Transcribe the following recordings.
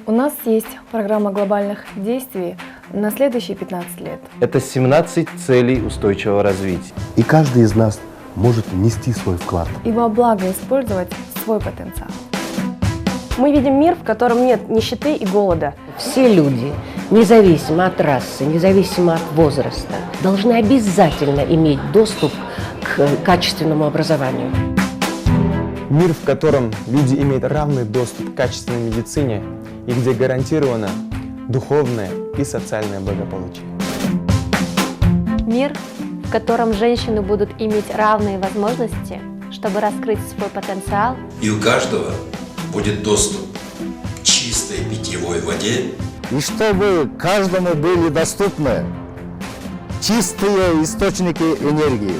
У нас есть программа глобальных действий на следующие 15 лет. Это 17 целей устойчивого развития. И каждый из нас может внести свой вклад. И во благо использовать свой потенциал. Мы видим мир, в котором нет нищеты и голода. Все люди, независимо от расы, независимо от возраста, должны обязательно иметь доступ к качественному образованию. Мир, в котором люди имеют равный доступ к качественной медицине и где гарантировано духовное и социальное благополучие. Мир, в котором женщины будут иметь равные возможности, чтобы раскрыть свой потенциал. И у каждого будет доступ к чистой питьевой воде. И чтобы каждому были доступны чистые источники энергии.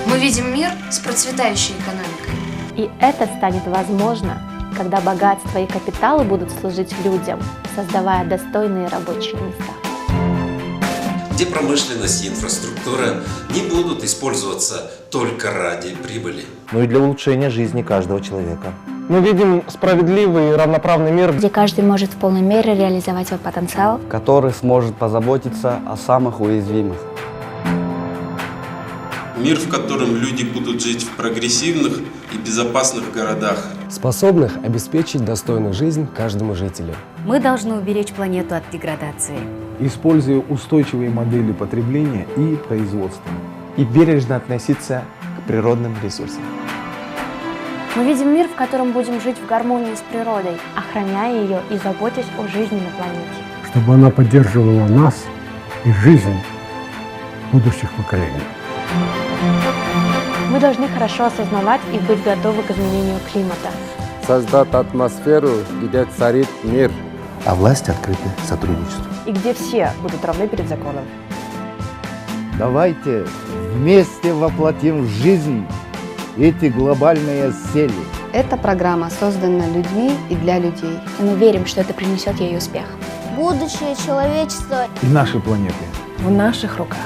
Мы видим мир с процветающей экономикой. И это станет возможно, когда богатство и капиталы будут служить людям, создавая достойные рабочие места. Где промышленность и инфраструктура не будут использоваться только ради прибыли. Но и для улучшения жизни каждого человека. Мы видим справедливый и равноправный мир, где каждый может в полной мере реализовать свой потенциал, который сможет позаботиться о самых уязвимых. Мир, в котором люди будут жить в прогрессивных и безопасных городах, способных обеспечить достойную жизнь каждому жителю. Мы должны уберечь планету от деградации, используя устойчивые модели потребления и производства. И бережно относиться к природным ресурсам. Мы видим мир, в котором будем жить в гармонии с природой, охраняя ее и заботясь о жизни на планете. Чтобы она поддерживала нас и жизнь будущих поколений. Мы должны хорошо осознавать и быть готовы к изменению климата. Создать атмосферу, где царит мир. А власти открыты сотрудничеству. И где все будут равны перед законом. Давайте вместе воплотим в жизнь эти глобальные цели. Эта программа создана людьми и для людей. И мы верим, что это принесет ей успех. Будущее человечества и нашей планеты в наших руках.